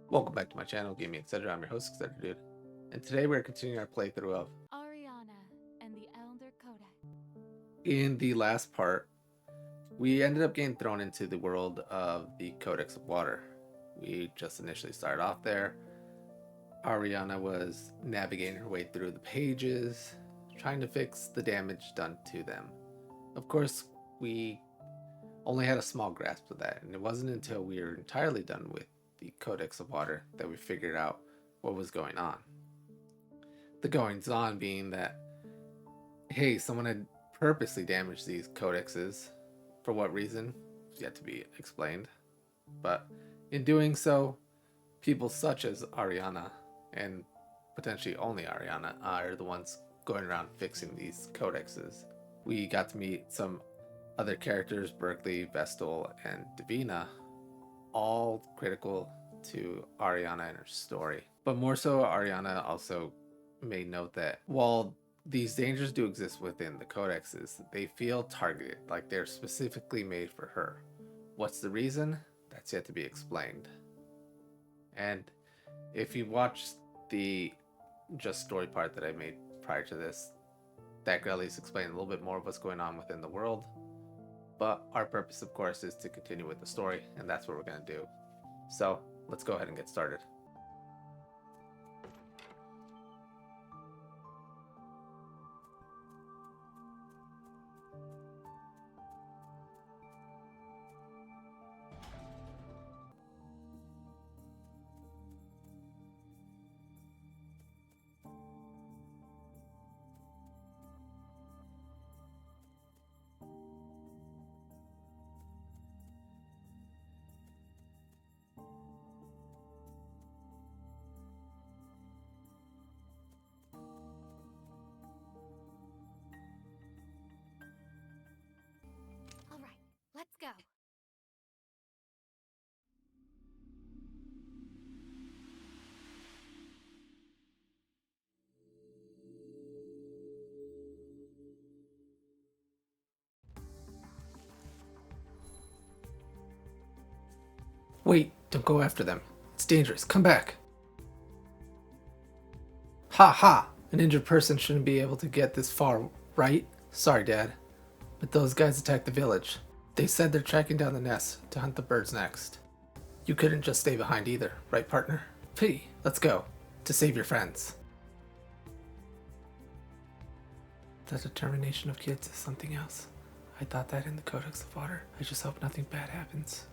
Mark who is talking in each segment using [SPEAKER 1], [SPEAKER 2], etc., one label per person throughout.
[SPEAKER 1] Welcome back to my channel, Gaming Etc. I'm your host, Etc. Dude, and today we're continuing our playthrough of
[SPEAKER 2] Ariana and the Elder Codex.
[SPEAKER 1] In the last part, we ended up getting thrown into the world of the Codex of Water. We just initially started off there. Ariana was navigating her way through the pages, trying to fix the damage done to them. Of course, we only had a small grasp of that, and it wasn't until we were entirely done with the Codex of Water that we figured out what was going on. The goings on being that, hey, someone had purposely damaged these codexes. For what reason is yet to be explained. But in doing so, people such as Ariana, and potentially only Ariana, are the ones going around fixing these codexes. We got to meet some other characters, Berkeley, Vestal, and Davina, all critical to Ariana and her story. But more so, Ariana also made note that while these dangers do exist within the codexes, they feel targeted, like they're specifically made for her. What's the reason? That's yet to be explained. And if you watch the just story part that I made prior to this, that could at least explain a little bit more of what's going on within the world. But our purpose, of course, is to continue with the story, and that's what we're going to do. So let's go ahead and get started.
[SPEAKER 2] All right, let's go.
[SPEAKER 1] Wait, don't go after them. It's dangerous. Come back. Ha ha! An injured person shouldn't be able to get this far, right? Sorry, Dad. But those guys attacked the village. They said they're tracking down the nest to hunt the birds next. You couldn't just stay behind either, right, partner? P, let's go. To save your friends. The determination of kids is something else. I thought that in the Codex of Water. I just hope nothing bad happens.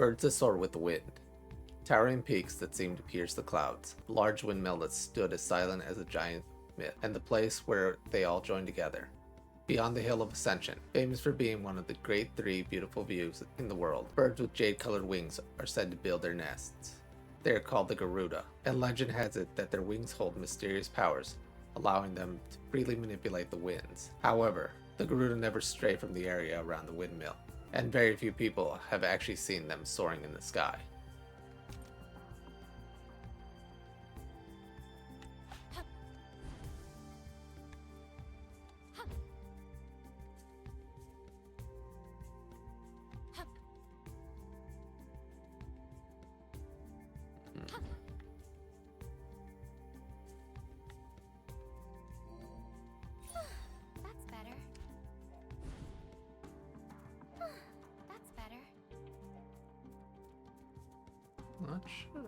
[SPEAKER 1] Birds that soar with the wind. Towering peaks that seemed to pierce the clouds. A large windmill that stood as silent as a giant myth, and the place where they all joined together. Beyond the Hill of Ascension, famous for being one of the great three beautiful views in the world, birds with jade-colored wings are said to build their nests. They are called the Garuda, and legend has it that their wings hold mysterious powers, allowing them to freely manipulate the winds. However, the Garuda never stray from the area around the windmill, and very few people have actually seen them soaring in the sky.
[SPEAKER 2] That's better. That's better.
[SPEAKER 1] Not sure.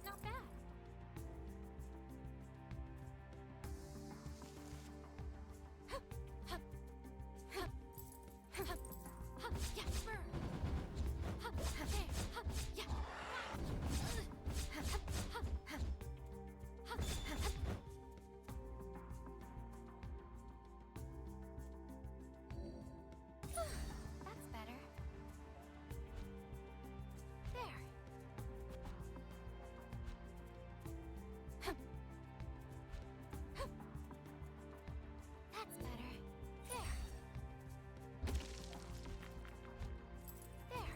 [SPEAKER 2] Not bad. That's better. There. That's better. There. There.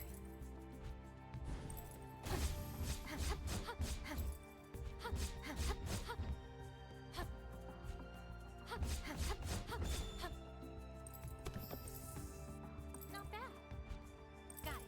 [SPEAKER 2] Not bad. Got it.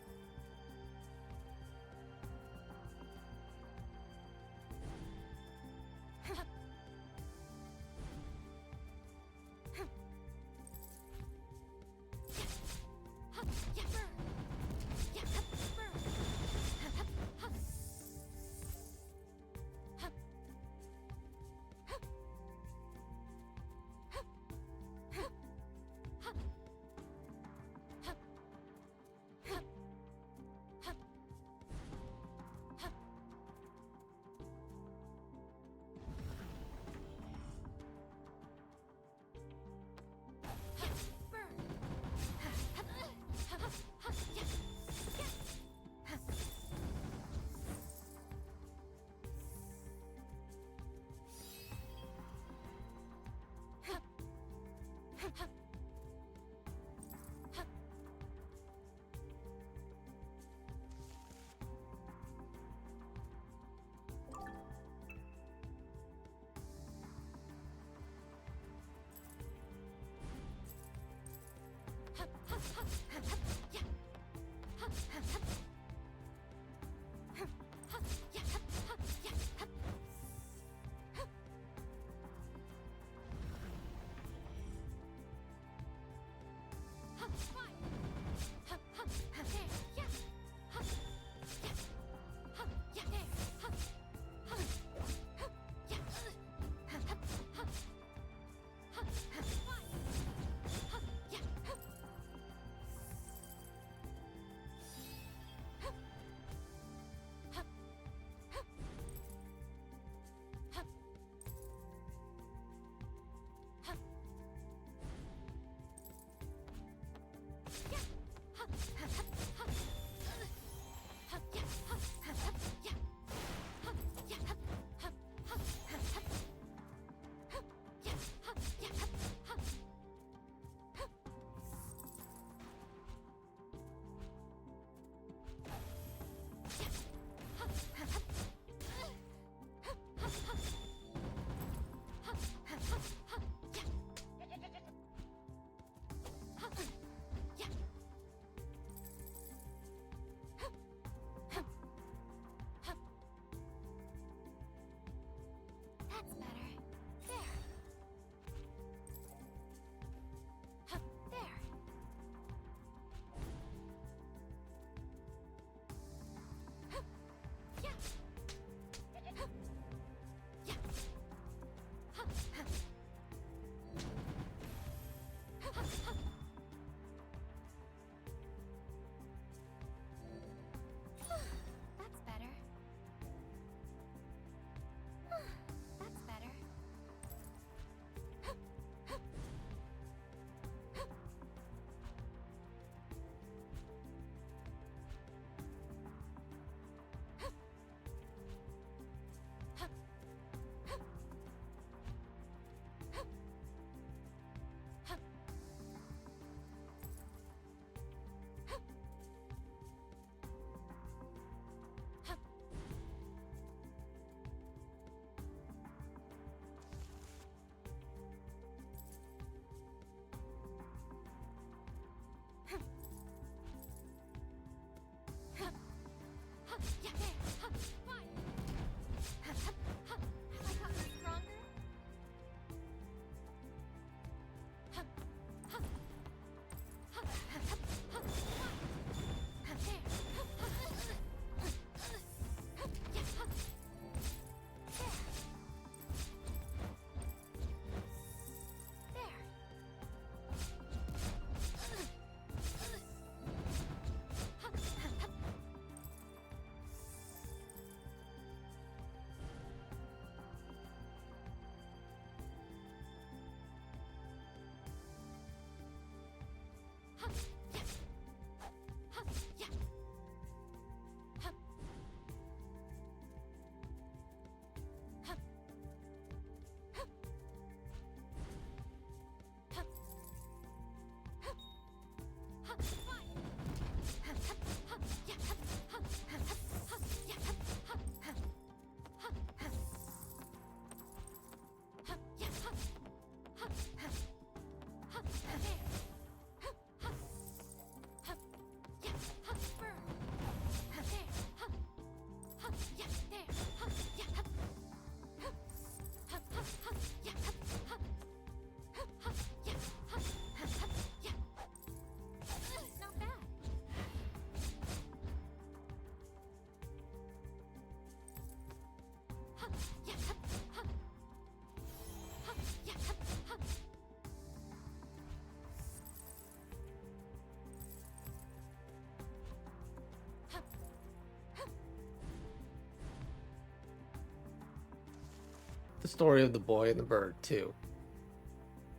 [SPEAKER 1] The story of the boy and the bird, too.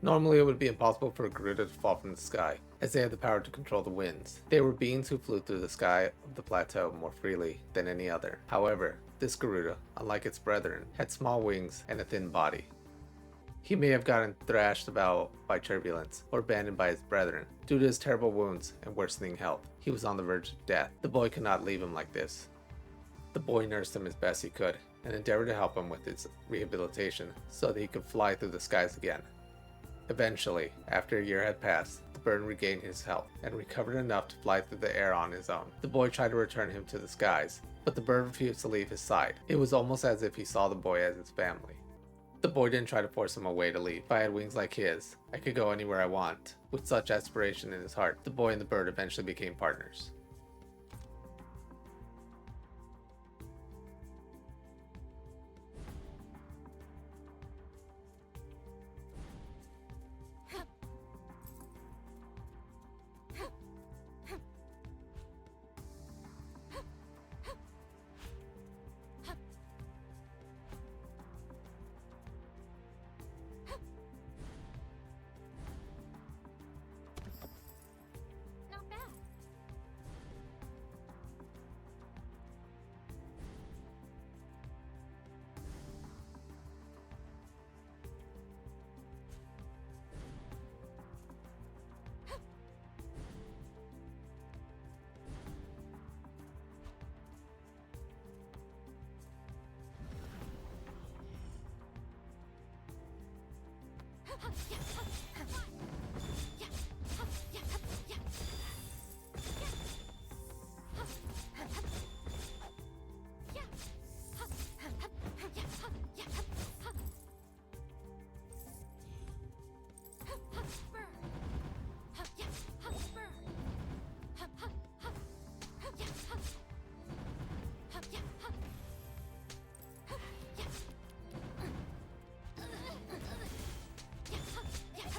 [SPEAKER 1] Normally, it would be impossible for a Garuda to fall from the sky, as they had the power to control the winds. They were beings who flew through the sky of the plateau more freely than any other. However, this Garuda, unlike its brethren, had small wings and a thin body. He may have gotten thrashed about by turbulence or abandoned by his brethren due to his terrible wounds and worsening health. He was on the verge of death. The boy could not leave him like this. The boy nursed him as best he could and endeavored to help him with his rehabilitation so that he could fly through the skies again. Eventually, after a year had passed, the bird regained his health and recovered enough to fly through the air on his own. The boy tried to return him to the skies, but the bird refused to leave his side. It was almost as if he saw the boy as his family. The boy didn't try to force him away to leave. If I had wings like his, I could go anywhere I want. With such aspiration in his heart, the boy and the bird eventually became partners.
[SPEAKER 2] Not bad. Yeah.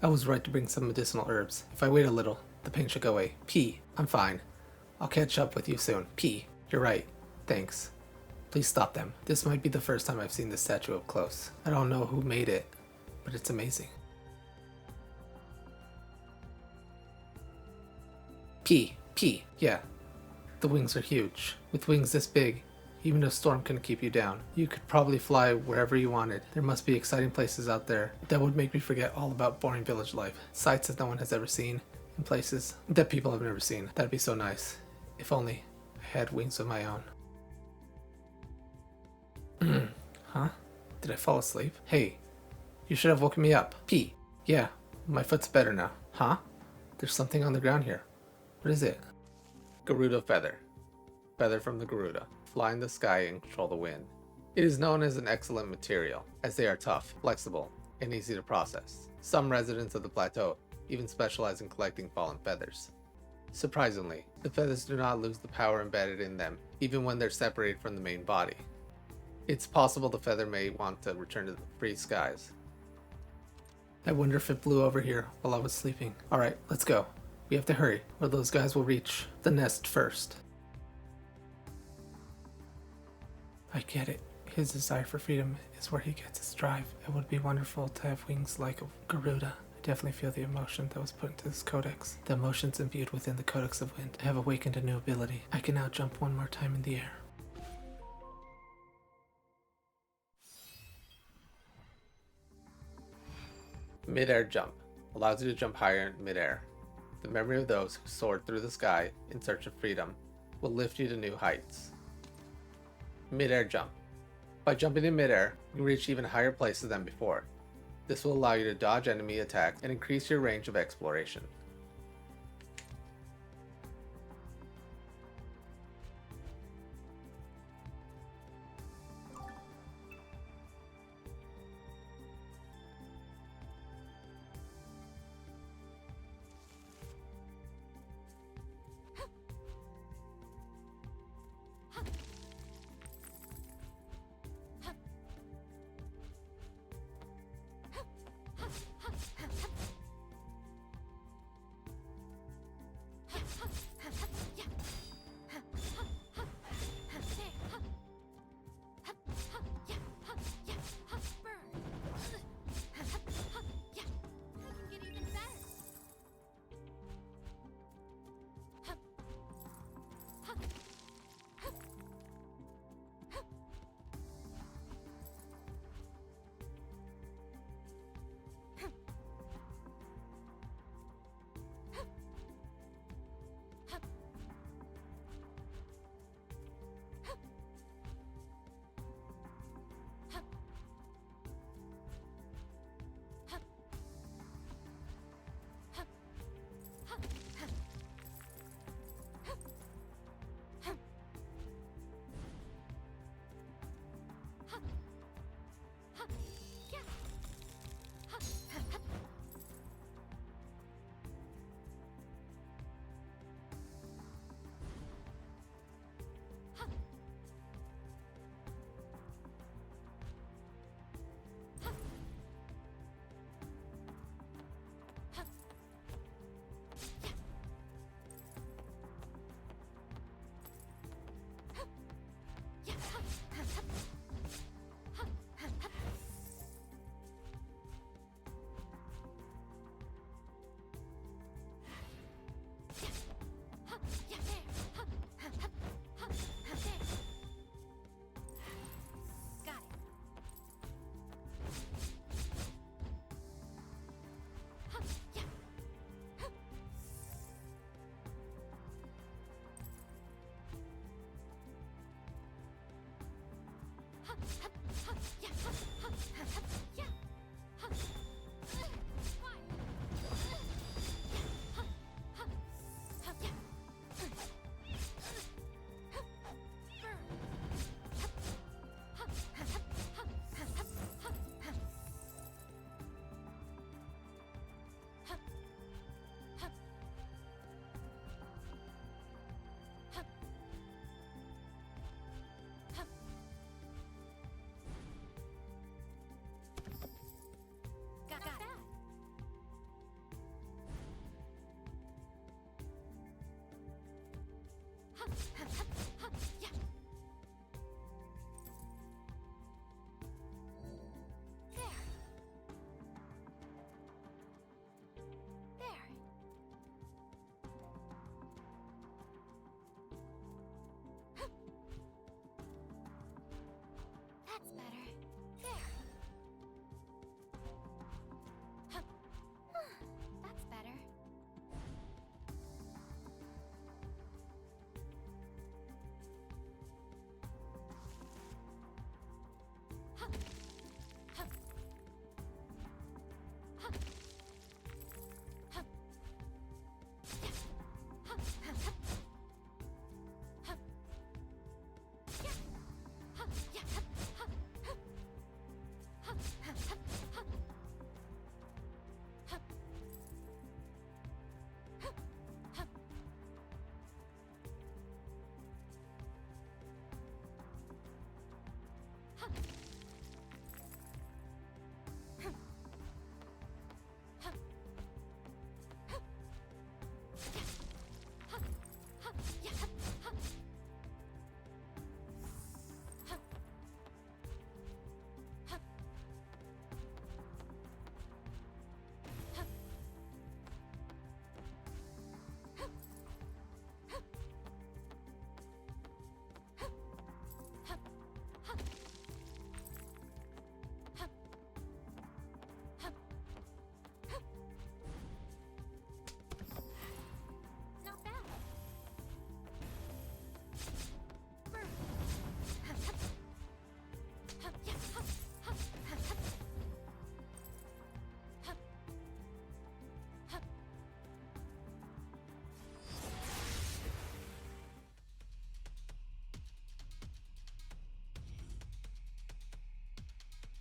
[SPEAKER 1] I was right to bring some medicinal herbs. If I wait a little, the pain should go away. P, I'm fine. I'll catch up with you soon. P, you're right. Thanks. Please stop them. This might be the first time I've seen this statue up close. I don't know who made it, but it's amazing. P, yeah. The wings are huge. With wings this big, even a storm can keep you down. You could probably fly wherever you wanted. There must be exciting places out there that would make me forget all about boring village life. Sights that no one has ever seen, and places that people have never seen. That'd be so nice. If only I had wings of my own. Huh? Did I fall asleep? Hey, you should have woken me up. P. Yeah, my foot's better now. Huh? There's something on the ground here. What is it? Garuda feather. Feather from the Garuda. Fly in the sky and control the wind. It is known as an excellent material, as they are tough, flexible, and easy to process. Some residents of the plateau even specialize in collecting fallen feathers. Surprisingly, the feathers do not lose the power embedded in them, even when they're separated from the main body. It's possible the feather may want to return to the free skies. I wonder if it blew over here while I was sleeping. Alright, let's go. We have to hurry, or those guys will reach the nest first. I get it. His desire for freedom is where he gets his drive. It would be wonderful to have wings like a Garuda. I definitely feel the emotion that was put into this codex. The emotions imbued within the Codex of Wind have awakened a new ability. I can now jump one more time in the air. Mid-air jump allows you to jump higher in mid-air. The memory of those who soared through the sky in search of freedom will lift you to new heights. Mid-air jump. By jumping in mid-air, you reach even higher places than before. This will allow you to dodge enemy attacks and increase your range of exploration.
[SPEAKER 2] Yeah. There. There. That's better. There. That's better. Not bad.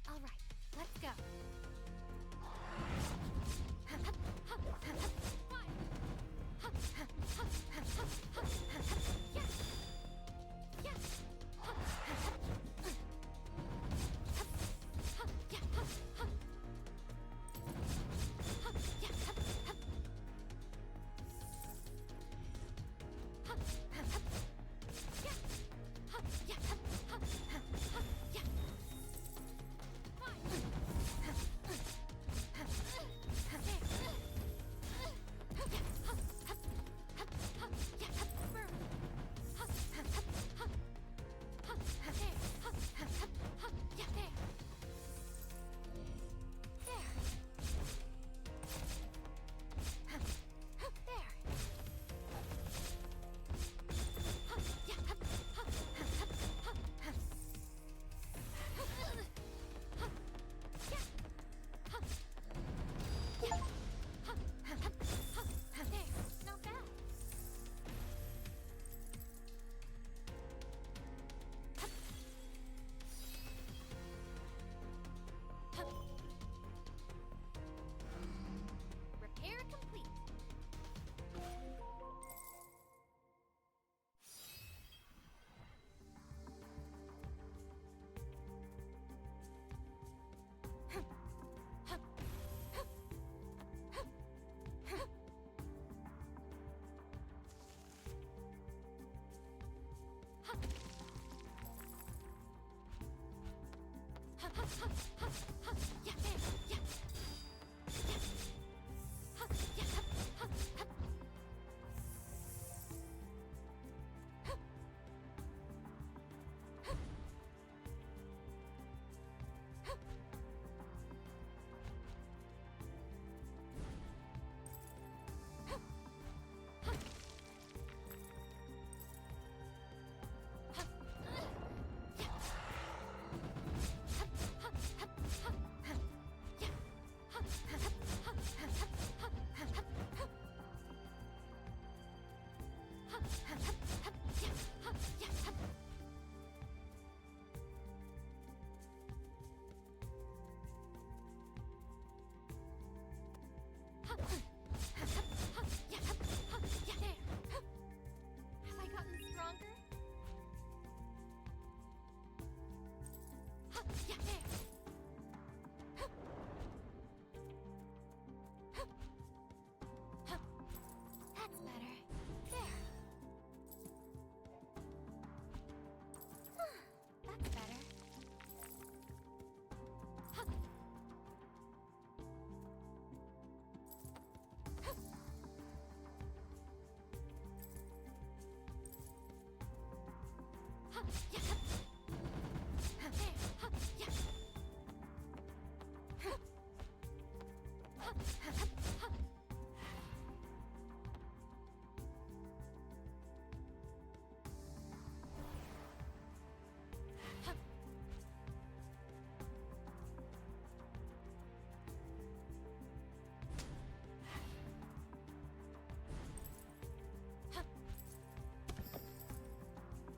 [SPEAKER 2] All right, let's go. Not bad. Repair complete.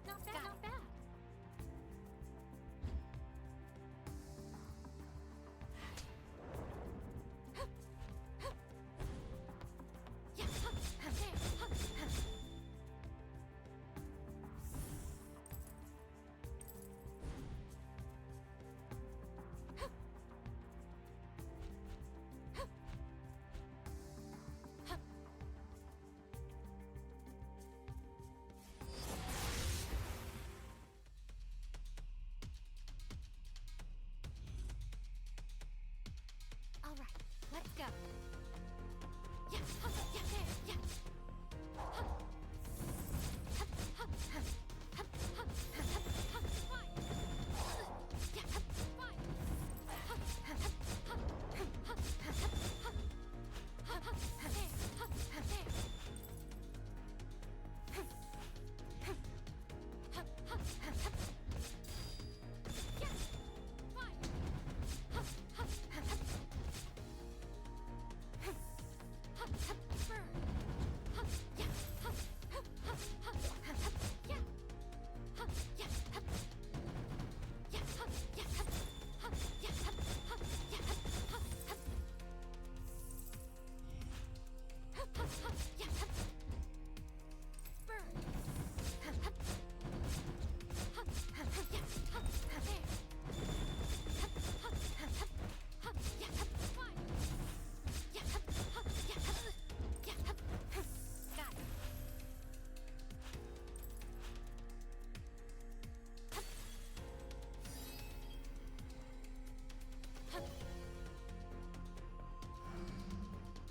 [SPEAKER 2] Not bad, not bad. All right, let's go. Yeah, yeah, there, yeah.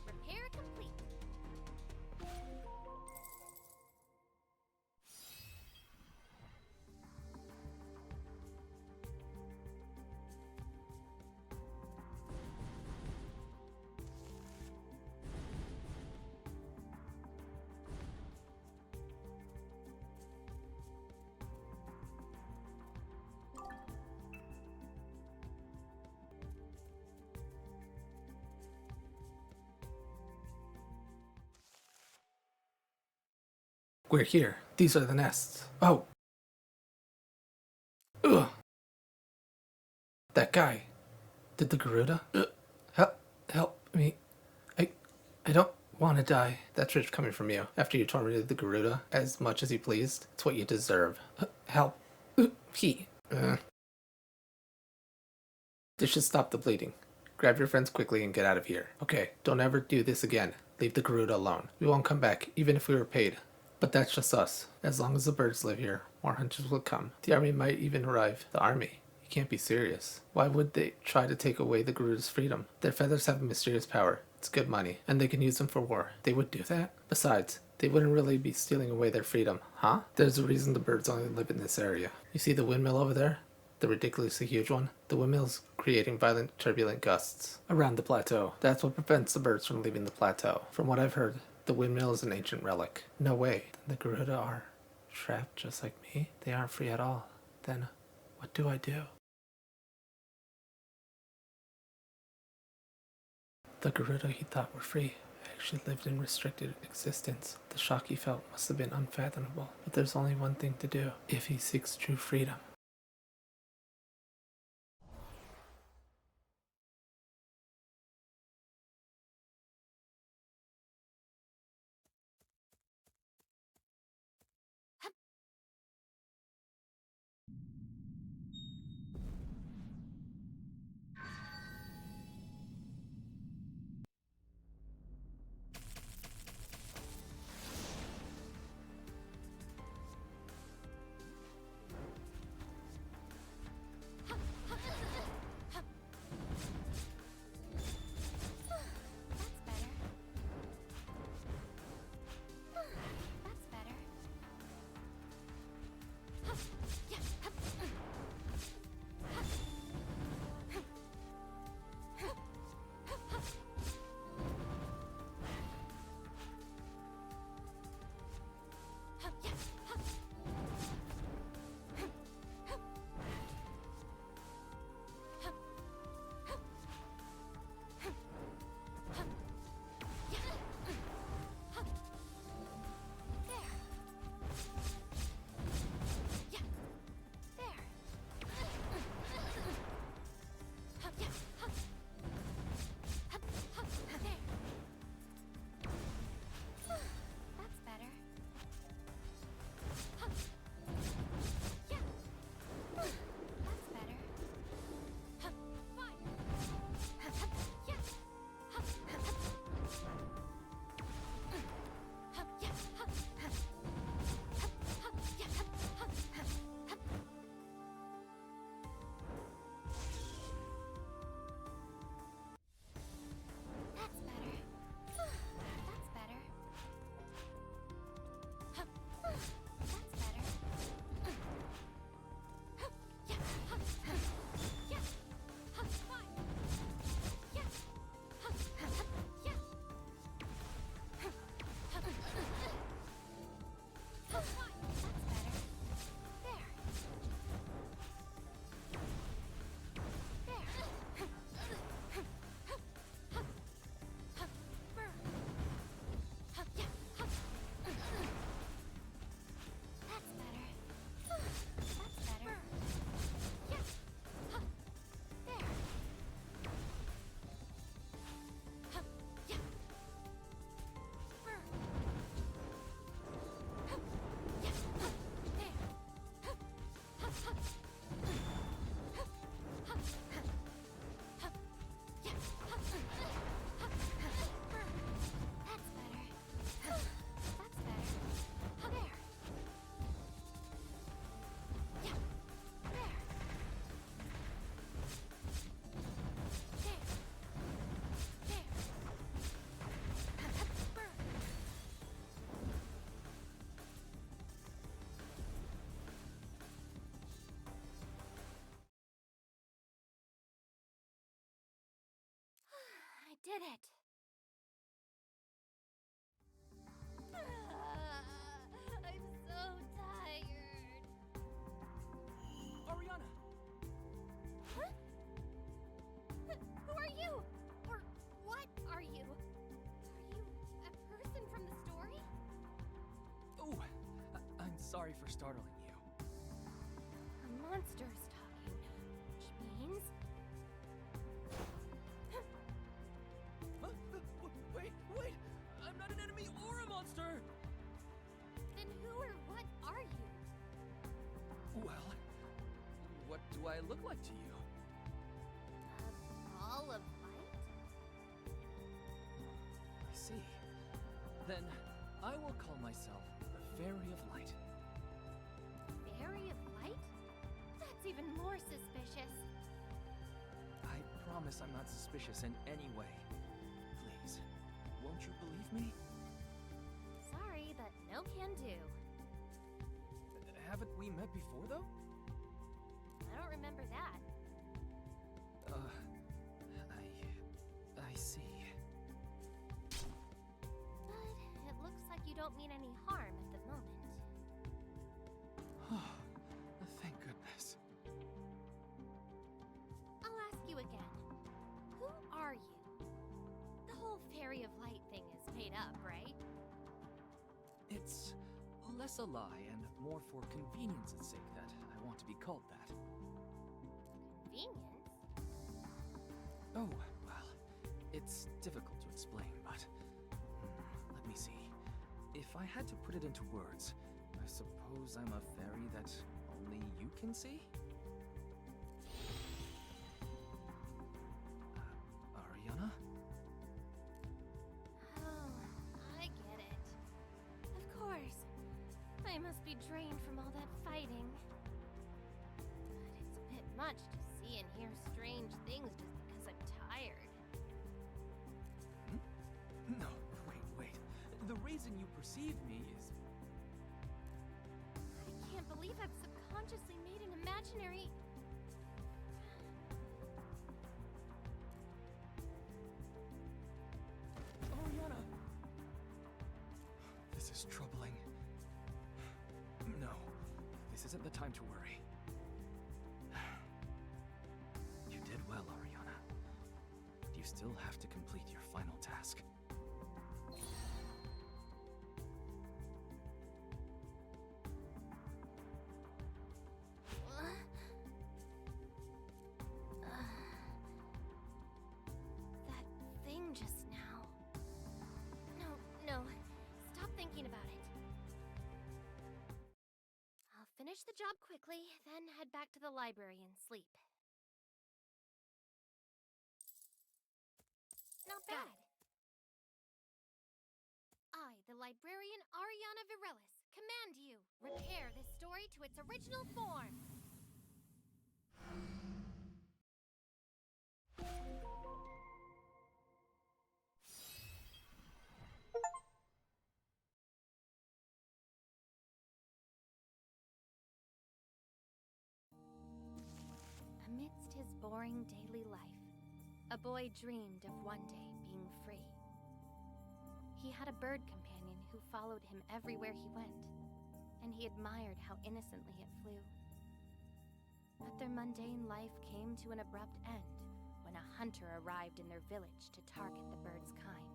[SPEAKER 2] Repair complete.
[SPEAKER 1] We're here. These are the nests. Oh. Ugh. That guy. Did the Garuda? Help me. I don't want to die. That's rich coming from you. After you tormented the Garuda as much as you pleased, it's what you deserve. Help. He. This should stop the bleeding. Grab your friends quickly and get out of here. Okay, don't ever do this again. Leave the Garuda alone. We won't come back, even if we were paid. But that's just us. As long as the birds live here, more hunters will come. The army might even arrive. The army? You can't be serious. Why would they try to take away the Garuda's freedom? Their feathers have a mysterious power. It's good money, and they can use them for war. They would do that? Besides, they wouldn't really be stealing away their freedom, huh? There's a reason the birds only live in this area. You see the windmill over there? The ridiculously huge one? The windmill's creating violent, turbulent gusts around the plateau. That's what prevents the birds from leaving the plateau. From what I've heard, the windmill is an ancient relic. No way. Then the Garuda are trapped just like me? They aren't free at all. Then, what do I do? The Garuda he thought were free actually lived in restricted existence. The shock he felt must have been unfathomable. But there's only one thing to do if he seeks true freedom.
[SPEAKER 2] did it! I'm so tired.
[SPEAKER 3] Ariana!
[SPEAKER 2] Huh? Who are you? Or what are you? Are you a person from the story?
[SPEAKER 3] Oh, I'm sorry for startling you.
[SPEAKER 2] A monster's talking, which means...
[SPEAKER 3] Wait! I'm not an enemy or a monster!
[SPEAKER 2] Then who or what are you?
[SPEAKER 3] Well, what do I look like to you?
[SPEAKER 2] A ball of light?
[SPEAKER 3] I see. Then I will call myself the Fairy of Light.
[SPEAKER 2] Fairy of light? That's even more suspicious.
[SPEAKER 3] I promise I'm not suspicious in any way. Please, won't you believe me?
[SPEAKER 2] Sorry, but no can do.
[SPEAKER 3] Haven't we met before, though?
[SPEAKER 2] I don't remember that.
[SPEAKER 3] I see.
[SPEAKER 2] But it looks like you don't mean any harm at the moment.
[SPEAKER 3] Thank goodness.
[SPEAKER 2] I'll ask you again. Who are you? The whole Fairy of Light thing is made up, right?
[SPEAKER 3] It's less a lie and more for convenience's sake that I want to be called that.
[SPEAKER 2] Convenience?
[SPEAKER 3] Oh, well, it's difficult to explain, but let me see. If I had to put it into words, I suppose I'm a fairy that only you can see? Ariana?
[SPEAKER 2] Oh, I get it. Of course. I must be drained from all that fighting. But it's a bit much to see and hear strange things just because I'm tired.
[SPEAKER 3] No, wait. The reason you perceive me is...
[SPEAKER 2] I can't believe I've subconsciously made an imaginary...
[SPEAKER 3] Ariana! This is troubling. No, this isn't the time to worry. You did well, Ariana. You still have to complete your final task.
[SPEAKER 2] That thing just now. No. Stop thinking about it. I'll finish the job quickly, then head back to the library and sleep. Not bad. I, the librarian Ariana Virelis, command you, repair this story to its original form. Amidst his boring daily life, a boy dreamed of one day being free. He had a bird companion who followed him everywhere he went, and he admired how innocently it flew. But their mundane life came to an abrupt end when a hunter arrived in their village to target the bird's kind.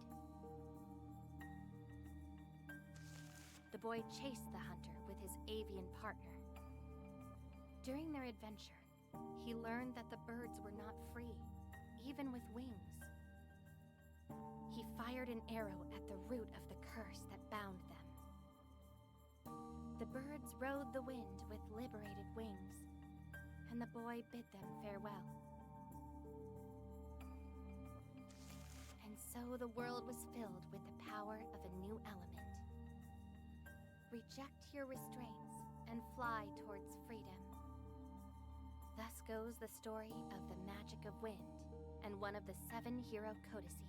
[SPEAKER 2] The boy chased the hunter with his avian partner. During their adventure, he learned that the birds were not free, even with wings. He fired an arrow at the root of the curse that bound them. The birds rode the wind with liberated wings, and the boy bid them farewell. And so the world was filled with the power of a new element. Reject your restraints and fly towards freedom. Thus goes the story of the magic of wind and one of the 7 hero codices.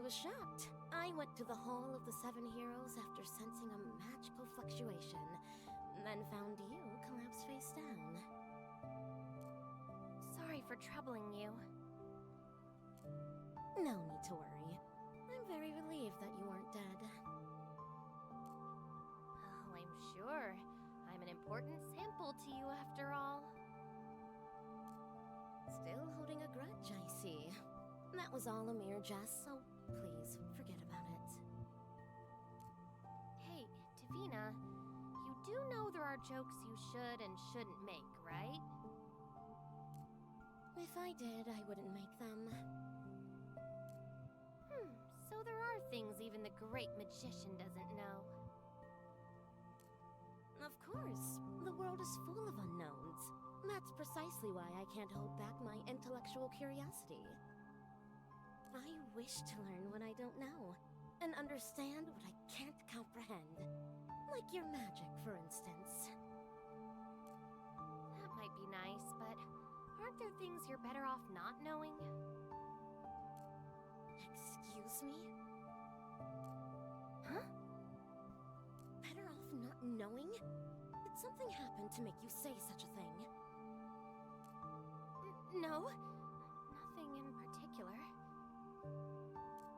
[SPEAKER 4] I was shocked. I went to the Hall of the Seven Heroes after sensing a magical fluctuation, then found you collapse face down.
[SPEAKER 2] Sorry for troubling you.
[SPEAKER 4] No need to worry. I'm very relieved that you weren't dead.
[SPEAKER 2] Oh, I'm sure. I'm an important sample to you after all.
[SPEAKER 4] Still holding a grudge, I see. That was all a mere jest, so please forget about it.
[SPEAKER 2] Hey, Davina, you do know there are jokes you should and shouldn't make, right?
[SPEAKER 4] If I did, I wouldn't make them.
[SPEAKER 2] So there are things even the great magician doesn't know.
[SPEAKER 4] Of course, the world is full of unknowns. That's precisely why I can't hold back my intellectual curiosity. I wish to learn what I don't know, and understand what I can't comprehend. Like your magic, for instance.
[SPEAKER 2] That might be nice, but aren't there things you're better off not knowing?
[SPEAKER 4] Excuse me?
[SPEAKER 2] Huh?
[SPEAKER 4] Better off not knowing? Did something happen to make you say such a thing?
[SPEAKER 2] No, nothing in particular.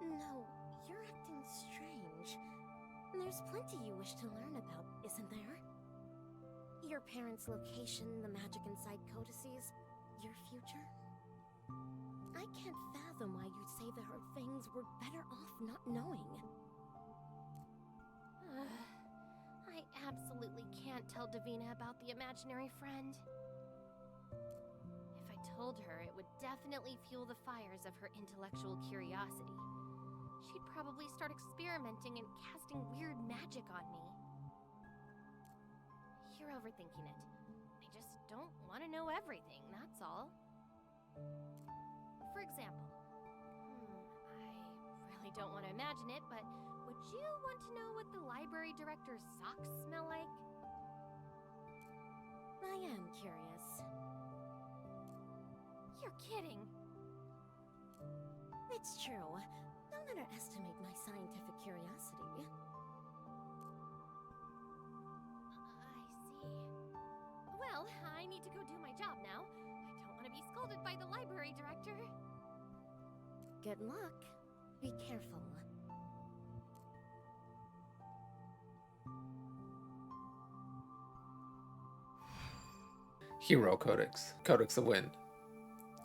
[SPEAKER 4] No, you're acting strange. There's plenty you wish to learn about, isn't there? Your parents' location, the magic inside codices, your future? I can't fathom why you'd say there are things we're better off not knowing.
[SPEAKER 2] I absolutely can't tell Davina about the imaginary friend. If I told her, it would definitely fuel the fires of her intellectual curiosity. She'd probably start experimenting and casting weird magic on me. You're overthinking it. I just don't want to know everything, that's all. For example, I really don't want to imagine it, but would you want to know what the library director's socks smell like?
[SPEAKER 4] I am curious.
[SPEAKER 2] You're kidding.
[SPEAKER 4] It's true. Don't underestimate my scientific curiosity.
[SPEAKER 2] I see. Well, I need to go do my job now. I don't want to be scolded by the library director.
[SPEAKER 4] Good luck. Be careful.
[SPEAKER 1] Hero Codex, Codex of Wind.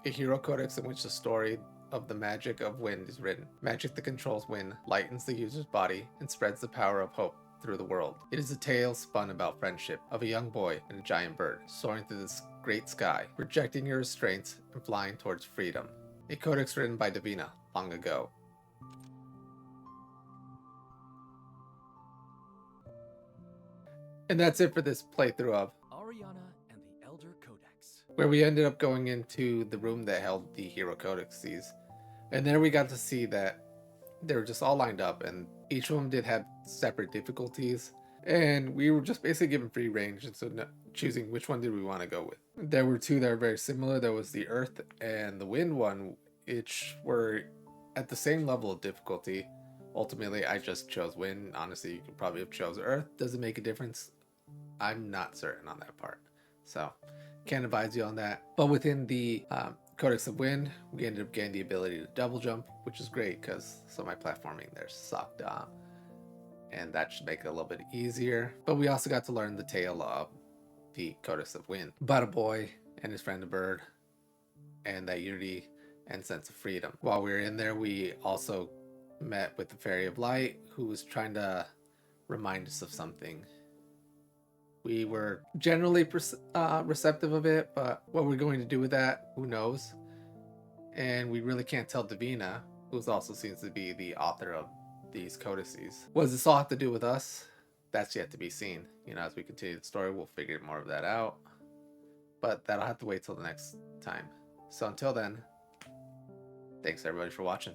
[SPEAKER 1] A hero codex in which the story of the magic of wind is written. Magic that controls wind lightens the user's body and spreads the power of hope through the world. It is a tale spun about friendship of a young boy and a giant bird soaring through this great sky, rejecting your restraints and flying towards freedom. A codex written by Davina long ago. And that's it for this playthrough of
[SPEAKER 3] Ariana and the Elder Codex.
[SPEAKER 1] where we ended up going into the room that held the hero codexes. And there we got to see that they were just all lined up, and each of them did have separate difficulties. And we were just basically given free range, and so choosing which one did we want to go with. There were two that were very similar. There was the earth and the wind one, which were at the same level of difficulty. Ultimately, I just chose wind. Honestly, you could probably have chose earth. Does it make a difference? I'm not certain on that part. So, can't advise you on that. But within the Codex of Wind, we ended up getting the ability to double jump, which is great because some of my platforming there sucked. And that should make it a little bit easier. But we also got to learn the tale of the Codex of Wind about a boy and his friend a bird, and that unity and sense of freedom. While we were in there, we also met with the Fairy of Light, who was trying to remind us of something. We were generally receptive of it, but what we're going to do with that, who knows? And we really can't tell Davina, who also seems to be the author of these codices. What does this all have to do with us? That's yet to be seen. You know, as we continue the story, we'll figure more of that out. But that'll have to wait till the next time. So until then, thanks everybody for watching.